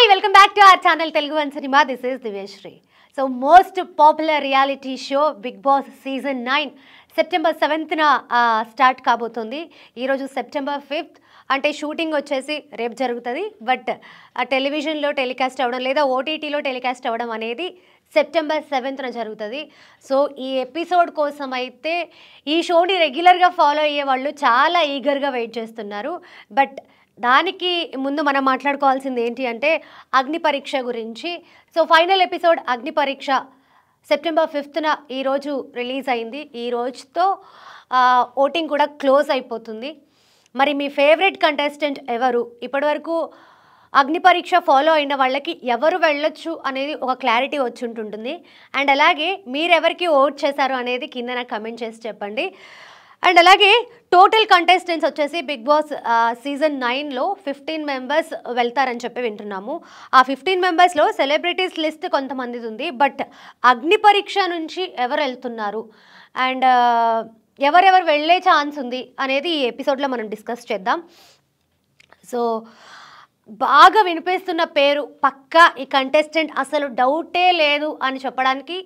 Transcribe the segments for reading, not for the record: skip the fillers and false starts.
Hi, welcome back to our channel Telugu One Cinema. This is Diveshri. So, most popular reality show Big Boss Season 9 September 7th start కాబోతుంది. ఈరోజు September 5th అంటే shooting వచ్చేసి రేపు జరుగుతుంది. But టెలివిజన్లో telecast అవ్వడం లేదా ఓటీటీలో టెలికాస్ట్ అవ్వడం అనేది సెప్టెంబర్ 7th జరుగుతుంది. సో ఈ ఎపిసోడ్ కోసం అయితే ఈ షోని రెగ్యులర్గా ఫాలో అయ్యే వాళ్ళు చాలా ఈగర్గా వెయిట్ చేస్తున్నారు. బట్ దానికి ముందు మనం మాట్లాడుకోవాల్సింది ఏంటి అంటే అగ్ని పరీక్ష గురించి. సో ఫైనల్ ఎపిసోడ్ అగ్ని పరీక్ష సెప్టెంబర్ 5th ఈరోజు రిలీజ్ అయింది. ఈ రోజుతో ఓటింగ్ కూడా క్లోజ్ అయిపోతుంది. మరి మీ ఫేవరెట్ కంటెస్టెంట్ ఎవరు, ఇప్పటివరకు అగ్ని పరీక్ష ఫాలో అయిన వాళ్ళకి ఎవరు వెళ్ళొచ్చు అనేది ఒక క్లారిటీ వచ్చి ఉంటుంది. అండ్ అలాగే మీరెవరికి ఓట్ చేశారు అనేది కింద నాకు కమెంట్ చేసి చెప్పండి. అండ్ అలాగే టోటల్ కంటెస్టెంట్స్ వచ్చేసి బిగ్ బాస్ సీజన్ 9లో 15 మెంబర్స్ వెళ్తారని చెప్పి వింటున్నాము. ఆ 15 మెంబర్స్లో సెలబ్రిటీస్ లిస్ట్ కొంతమందిది ఉంది. బట్ అగ్ని పరీక్ష నుంచి ఎవరు వెళ్తున్నారు అండ్ ఎవరెవరు వెళ్ళే ఛాన్స్ ఉంది అనేది ఈ ఎపిసోడ్లో మనం డిస్కస్ చేద్దాం. సో బాగా వినిపిస్తున్న పేరు పక్కా ఈ కంటెస్టెంట్, అసలు డౌటే లేదు అని చెప్పడానికి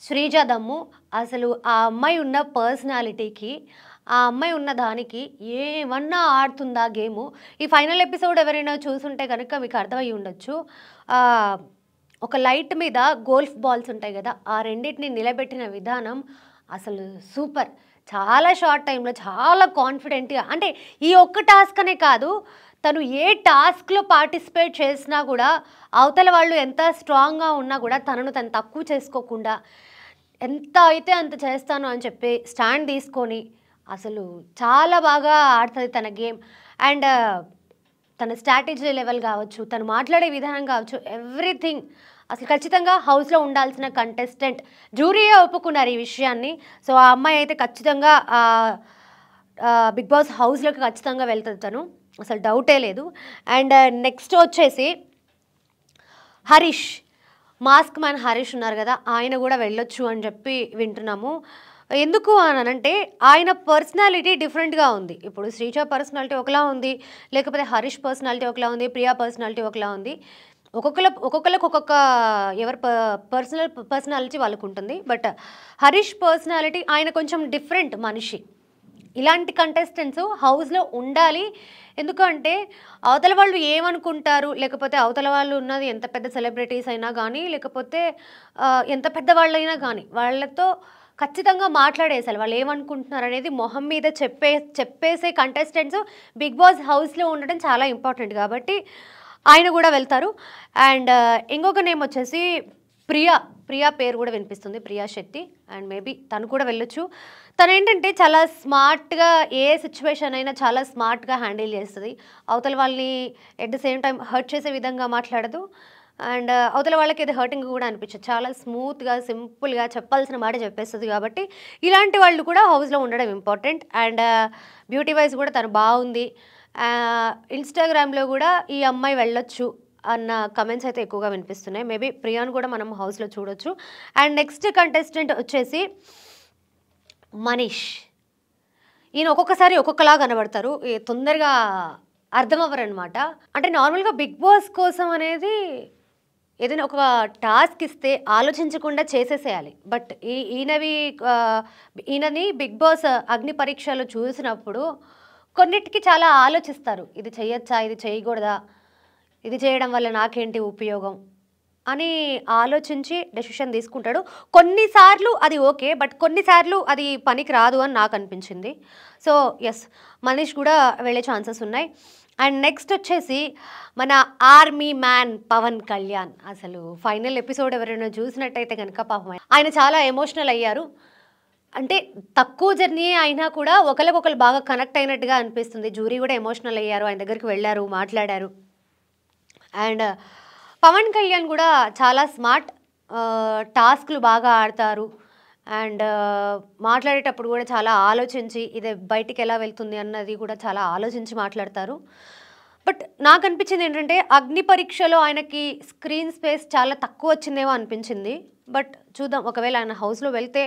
శ్రీజ దమ్ము. అసలు ఆ అమ్మాయి ఉన్న పర్సనాలిటీకి, ఆ అమ్మాయి ఉన్న దానికి ఏమన్నా ఆడుతుందా గేము. ఈ ఫైనల్ ఎపిసోడ్ ఎవరైనా చూసుంటే కనుక మీకు అర్థమయ్యి ఉండొచ్చు. ఒక లైట్ మీద గోల్ఫ్ బాల్స్ ఉంటాయి కదా, ఆ రెండింటిని నిలబెట్టిన విధానం అసలు సూపర్. చాలా షార్ట్ టైంలో చాలా కాన్ఫిడెంట్గా, అంటే ఈ ఒక్క టాస్క్ అనే కాదు, తను ఏ టాస్క్లో పార్టిసిపేట్ చేసినా కూడా అవతల వాళ్ళు ఎంత స్ట్రాంగ్గా ఉన్నా కూడా తనను తను తక్కువ చేసుకోకుండా ఎంత అయితే అంత చేస్తాను అని చెప్పి స్టాండ్ తీసుకొని అసలు చాలా బాగా ఆడుతుంది తన గేమ్. అండ్ తన స్ట్రాటజీ లెవెల్ కావచ్చు, తను మాట్లాడే విధానం కావచ్చు, ఎవ్రీథింగ్ అసలు ఖచ్చితంగా హౌస్లో ఉండాల్సిన కంటెస్టెంట్. జ్యూరీయే ఒప్పుకున్నారు ఈ విషయాన్ని. సో ఆ అమ్మాయి అయితే ఖచ్చితంగా బిగ్ బాస్ హౌస్లోకి ఖచ్చితంగా వెళ్తుంది తను, అసలు డౌటే లేదు. అండ్ నెక్స్ట్ వచ్చేసి హరీష్, మాస్క్ మ్యాన్ హరీష్ ఉన్నారు కదా, ఆయన కూడా వెళ్ళొచ్చు అని చెప్పి వింటున్నాము. ఎందుకు అని అంటే ఆయన పర్సనాలిటీ డిఫరెంట్గా ఉంది. ఇప్పుడు శ్రీజ పర్సనాలిటీ ఒకలా ఉంది, లేకపోతే హరీష్ పర్సనాలిటీ ఒకలా ఉంది, ప్రియా పర్సనాలిటీ ఒకలా ఉంది. ఒక్కొక్కరికి ఒక్కొక్క ఎవరి పర్సనాలిటీ వాళ్ళకు ఉంటుంది. బట్ హరీష్ పర్సనాలిటీ ఆయన కొంచెం డిఫరెంట్ మనిషి. ఇలాంటి కంటెస్టెంట్స్ హౌస్లో ఉండాలి. ఎందుకంటే అవతల వాళ్ళు ఏమనుకుంటారు, లేకపోతే అవతల వాళ్ళు ఉన్నది ఎంత పెద్ద సెలబ్రిటీస్ అయినా కానీ, లేకపోతే ఎంత పెద్దవాళ్ళైనా కానీ వాళ్ళతో ఖచ్చితంగా మాట్లాడేసాలి. వాళ్ళు ఏమనుకుంటున్నారు అనేది మొహం మీద చెప్పేసే కంటెస్టెంట్స్ బిగ్ బాస్ హౌస్లో ఉండడం చాలా ఇంపార్టెంట్. కాబట్టి ఆయన కూడా వెళ్తారు. అండ్ ఇంకొక నేమ్ వచ్చేసి ప్రియా పేరు కూడా వినిపిస్తుంది, ప్రియా శెట్టి. అండ్ మేబీ తను కూడా వెళ్ళొచ్చు. తను ఏంటంటే చాలా స్మార్ట్గా, ఏ సిచ్యువేషన్ అయినా చాలా స్మార్ట్గా హ్యాండిల్ చేస్తుంది. అవతల వాళ్ళని at the same time hurt చేసే విధంగా మాట్లాడదు. అండ్ అవతల వాళ్ళకి ఇది హర్టింగ్ కూడా అనిపించదు. చాలా స్మూత్గా, సింపుల్గా చెప్పాల్సిన మాట చెప్పేస్తుంది. కాబట్టి ఇలాంటి వాళ్ళు కూడా హౌస్లో ఉండడం ఇంపార్టెంట్. అండ్ బ్యూటీ వైజ్ కూడా తను బాగుంది. ఇన్స్టాగ్రామ్లో కూడా ఈ అమ్మాయి వెళ్ళొచ్చు అన్న కమెంట్స్ అయితే ఎక్కువగా వినిపిస్తున్నాయి. మేబీ ప్రియాను కూడా మనం హౌస్లో చూడొచ్చు. అండ్ నెక్స్ట్ కంటెస్టెంట్ వచ్చేసి మనీష్. ఈయన ఒక్కొక్కసారి ఒక్కొక్కలా కనబడతారు, తొందరగా అర్థం అవ్వరు అనమాట. అంటే నార్మల్గా బిగ్ బాస్ కోసం అనేది ఏదైనా ఒక టాస్క్ ఇస్తే ఆలోచించకుండా చేసేసేయాలి. బట్ ఈయనని బిగ్ బాస్ అగ్ని పరీక్షలో చూసినప్పుడు కొన్నిటికి చాలా ఆలోచిస్తారు. ఇది చేయొచ్చా, ఇది చేయకూడదా, ఇది చేయడం వల్ల నాకేంటి ఉపయోగం అని ఆలోచించి డెసిషన్ తీసుకుంటాడు. కొన్నిసార్లు అది ఓకే, బట్ కొన్నిసార్లు అది పనికి రాదు అని నాకు అనిపించింది. సో ఎస్, మనీష్ కూడా వెళ్ళే ఛాన్సెస్ ఉన్నాయి. అండ్ నెక్స్ట్ వచ్చేసి మన ఆర్మీ మ్యాన్ పవన్ కళ్యాణ్. అసలు ఫైనల్ ఎపిసోడ్ ఎవరైనా చూసినట్టయితే కనుక పాపం ఆయన చాలా ఎమోషనల్ అయ్యారు. అంటే తక్కువ జర్నీ అయినా కూడా ఒకరికొకరు బాగా కనెక్ట్ అయినట్టుగా అనిపిస్తుంది. జ్యూరీ కూడా ఎమోషనల్ అయ్యారు, ఆయన దగ్గరికి వెళ్ళారు, మాట్లాడారు. అండ్ పవన్ కళ్యాణ్ కూడా చాలా స్మార్ట్, టాస్క్లు బాగా ఆడతారు. అండ్ మాట్లాడేటప్పుడు కూడా చాలా ఆలోచించి ఇది బయటికి ఎలా వెళ్తుంది అన్నది కూడా చాలా ఆలోచించి మాట్లాడతారు. బట్ నాకు అనిపించింది ఏంటంటే అగ్ని పరీక్షలో ఆయనకి స్క్రీన్ స్పేస్ చాలా తక్కువ వచ్చిందేమో అనిపించింది. బట్ చూద్దాం, ఒకవేళ ఆయన హౌస్లో వెళ్తే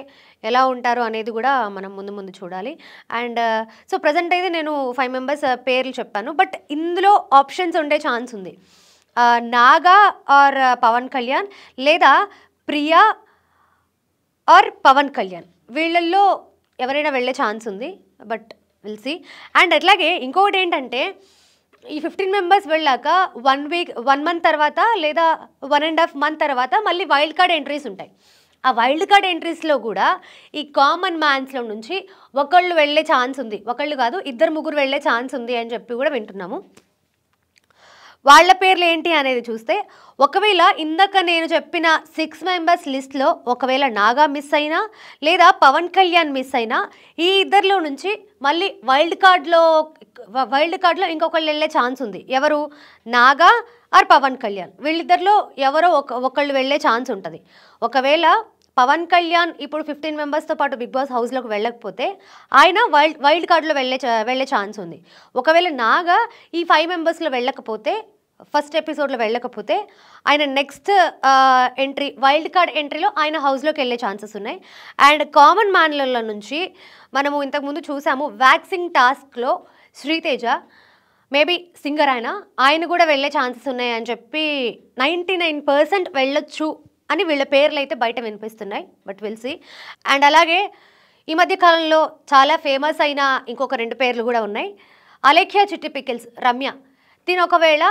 ఎలా ఉంటారు అనేది కూడా మనం ముందు చూడాలి. అండ్ సో ప్రజెంట్ అయితే నేను 5 మెంబర్స్ పేర్లు చెప్పాను. బట్ ఇందులో ఆప్షన్స్ ఉండే ఛాన్స్ ఉంది. నాగా ఆర్ పవన్ కళ్యాణ్, లేదా ప్రియా ఆర్ పవన్ కళ్యాణ్, వీళ్ళల్లో ఎవరైనా వెళ్ళే ఛాన్స్ ఉంది. But will see. అండ్ అట్లాగే ఇంకొకటి ఏంటంటే, ఈ 15 మెంబర్స్ వెళ్ళాక 1 మంత్ తర్వాత లేదా 1.5 మంత్ తర్వాత మళ్ళీ వైల్డ్ కార్డ్ ఎంట్రీస్ ఉంటాయి. ఆ వైల్డ్ కార్డ్ ఎంట్రీస్లో కూడా ఈ కామన్ మ్యాన్స్లో నుంచి ఒకళ్ళు వెళ్ళే ఛాన్స్ ఉంది, ఒకళ్ళు కాదు 2-3 వెళ్ళే ఛాన్స్ ఉంది అని చెప్పి కూడా వింటున్నాము. వాళ్ళ పేర్లు ఏంటి అనేది చూస్తే, ఒకవేళ ఇందాక నేను చెప్పిన 6 మెంబర్స్ లిస్ట్లో ఒకవేళ నాగా మిస్ అయినా లేదా పవన్ కళ్యాణ్ మిస్ అయినా, ఈ ఇద్దరిలో నుంచి మళ్ళీ వైల్డ్ కార్డ్లో ఇంకొకళ్ళు వెళ్ళే ఛాన్స్ ఉంది. ఎవరు? నాగా ఆర్ పవన్ కళ్యాణ్, వీళ్ళిద్దరిలో ఎవరో ఒకళ్ళు వెళ్ళే ఛాన్స్ ఉంటుంది. ఒకవేళ పవన్ కళ్యాణ్ ఇప్పుడు 15 మెంబర్స్తో పాటు బిగ్ బాస్ హౌస్లోకి వెళ్ళకపోతే ఆయన వైల్డ్ కార్డ్లో వెళ్ళే ఛాన్స్ ఉంది. ఒకవేళ నాగా ఈ 5 మెంబర్స్లో వెళ్ళకపోతే, ఫస్ట్ ఎపిసోడ్లో వెళ్ళకపోతే, ఆయన నెక్స్ట్ ఎంట్రీ వైల్డ్ కార్డ్ ఎంట్రీలో ఆయన హౌస్లోకి వెళ్ళే ఛాన్సెస్ ఉన్నాయి. అండ్ కామన్ మ్యాన్ల నుంచి మనము ఇంతకుముందు చూసాము, వ్యాక్సింగ్ టాస్క్లో శ్రీతేజ మేబీ సింగర్ ఆయన కూడా వెళ్ళే ఛాన్సెస్ ఉన్నాయి అని చెప్పి 99% వెళ్ళొచ్చు అని వీళ్ళ పేర్లు అయితే బయట వినిపిస్తున్నాయి. But will see. అండ్ అలాగే ఈ మధ్య కాలంలో చాలా ఫేమస్ అయిన ఇంకొక 2 పేర్లు కూడా ఉన్నాయి. అలేఖ్య చిట్టి పికిల్స్, రమ్య. తిను ఒకవేళ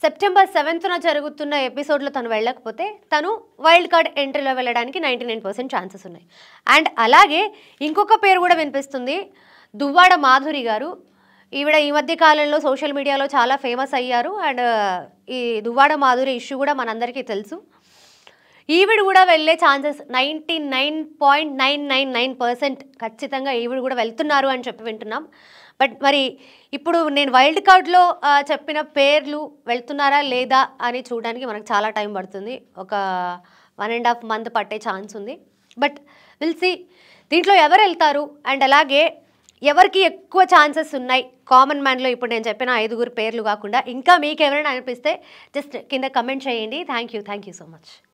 సెప్టెంబర్ 7న జరుగుతున్న ఎపిసోడ్లో తను వెళ్ళకపోతే తను వైల్డ్ కార్డ్ ఎంట్రీలో వెళ్ళడానికి 99% ఛాన్సెస్ ఉన్నాయి. అండ్ అలాగే ఇంకొక పేరు కూడా వినిపిస్తుంది, దువ్వాడ మాధురి గారు. ఈవిడ ఈ మధ్య కాలంలో సోషల్ మీడియాలో చాలా ఫేమస్ అయ్యారు. అండ్ ఈ దువ్వాడ మాధురి ఇష్యూ కూడా మనందరికీ తెలుసు. ఈవిడ కూడా వెళ్ళే ఛాన్సెస్ 99.999% ఖచ్చితంగా ఈవిడ కూడా వెళ్తున్నారు అని చెప్పి వింటున్నాం. బట్ మరి ఇప్పుడు నేను వైల్డ్ కార్డ్లో చెప్పిన పేర్లు వెళ్తున్నారా లేదా అని చూడడానికి మనకు చాలా టైం పడుతుంది. ఒక 1.5 మంత్ పట్టే ఛాన్స్ ఉంది. బట్ విల్ సీ దీంట్లో ఎవరు వెళ్తారు అండ్ అలాగే ఎవరికి ఎక్కువ ఛాన్సెస్ ఉన్నాయి కామన్ మ్యాన్లో. ఇప్పుడు నేను చెప్పిన 5 పేర్లు కాకుండా ఇంకా మీకు ఎవరైనా అనిపిస్తే జస్ట్ కింద కమెంట్ చేయండి. Thank you so much.